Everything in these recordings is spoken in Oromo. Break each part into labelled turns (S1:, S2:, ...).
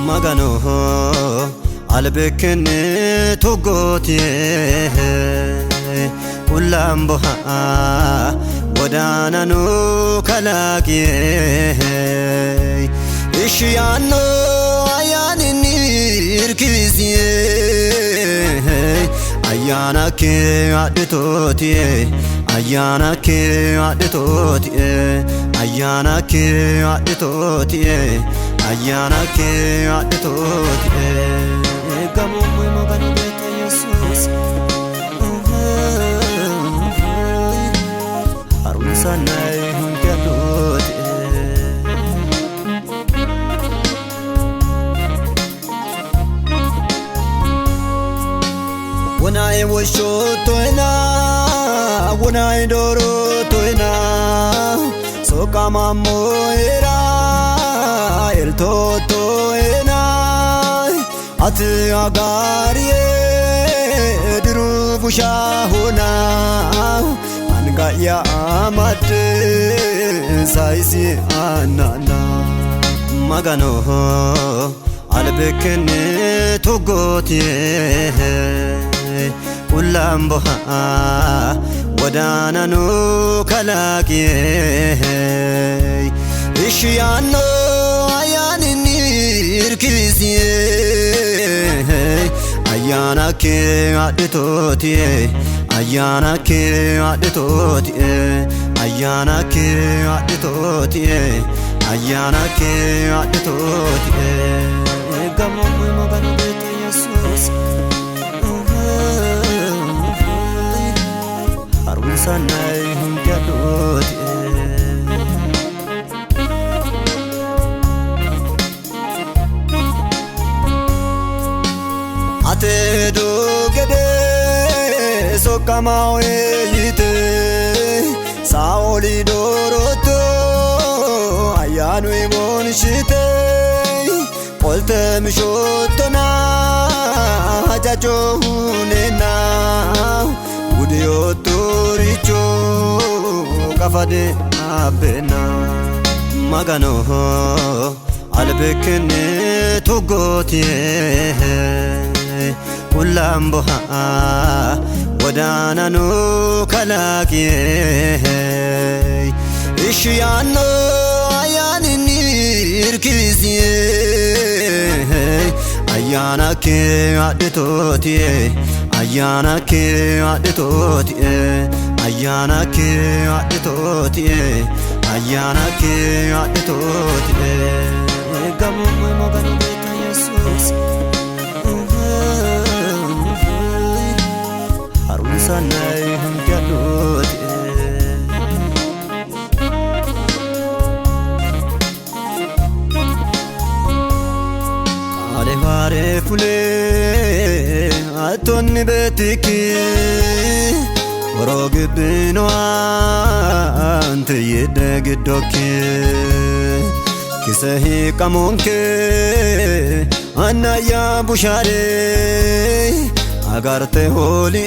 S1: magano albekin tugoti ulamboha wadananu kalaki ishiyano ayanini irkizi ayanake adetoti ayanake adetoti ayanake adetoti ayanake adetoti gamu magano beta Jesus harun sanay hundiadoti when I was short when I doro toina so kama moira el totoina at agarie dru bushahuna anga ya amad saisi anana magano albekin tugoti ulamboha wadananu kalaki ishiyano ayanini irkizi ayanake adetoti ayanake adetoti ayanake adetoti ayanake adetoti gamu magano beta Jesus harun sanay hundiadoti ate do gede sokamawe yite saoli doroto ayanu imonshite qolte mishotona hajajo hunena udio toricho kafade abena magano albekin tugoti ulamboha wadananu kalaki ishiyano ayanini irkizi ayanake adetoti ayanake adetoti ayanake adetoti ayanake adetoti gamu magano beta Jesus harun sanay hundiadoti ale hare fule atonni betiki rogibino ante yedegdoki kisehi kamonke anaya bushare agarte holi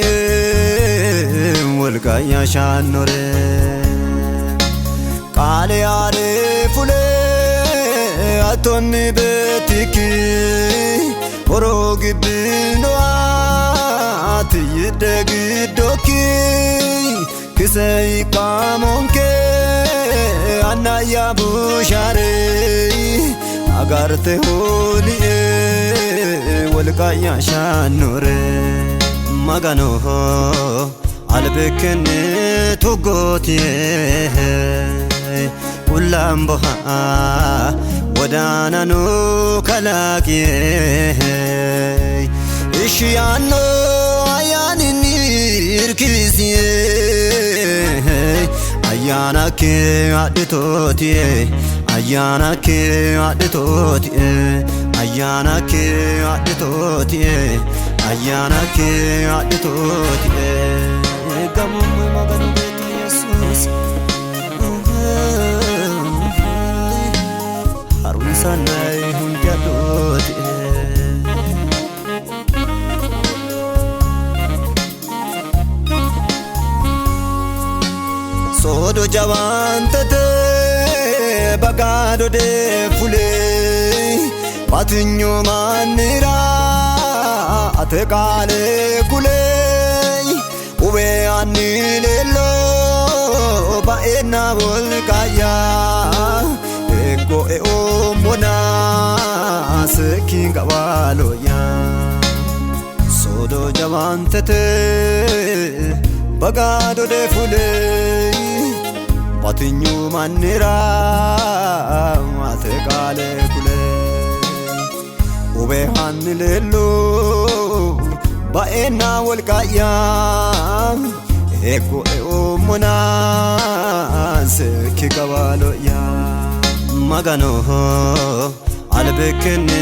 S1: wolga yashanore kale are fule atonni betiki orogibino ati yedegdoki kisei kamonke anaya bushare agarte holi wolga yashanore magano albekin tugoti ulamboha wadananu kalaki ishiyano ayanini irkizi ayanake adetoti ayanake adetoti ayanake adetoti ayanake adetoti gamu magano beta Jesus harun sanay hundiadoti sodo jawantete bagado de fule batinyu manira ate kale kuley ube anilelo baena volkaya eko e omona sekinga waloya sodo javantete bagado de fuley batinyu manira ate kale kuley ube anilelo baena volkaya eko e omona sekinga waloya magano albekene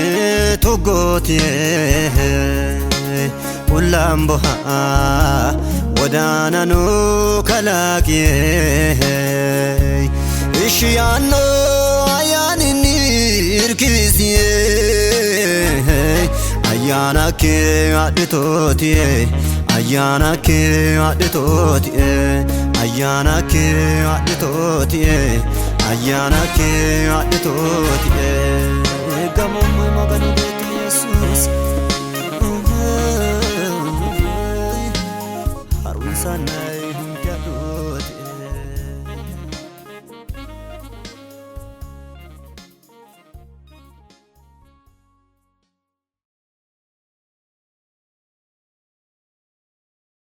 S1: togotie ulamboha wadanano kalakie ishiyano ayanini irkizie ayana ke aditotie ayana ke aditotie ayana ke aditotie ayana ke aditotie gamam magano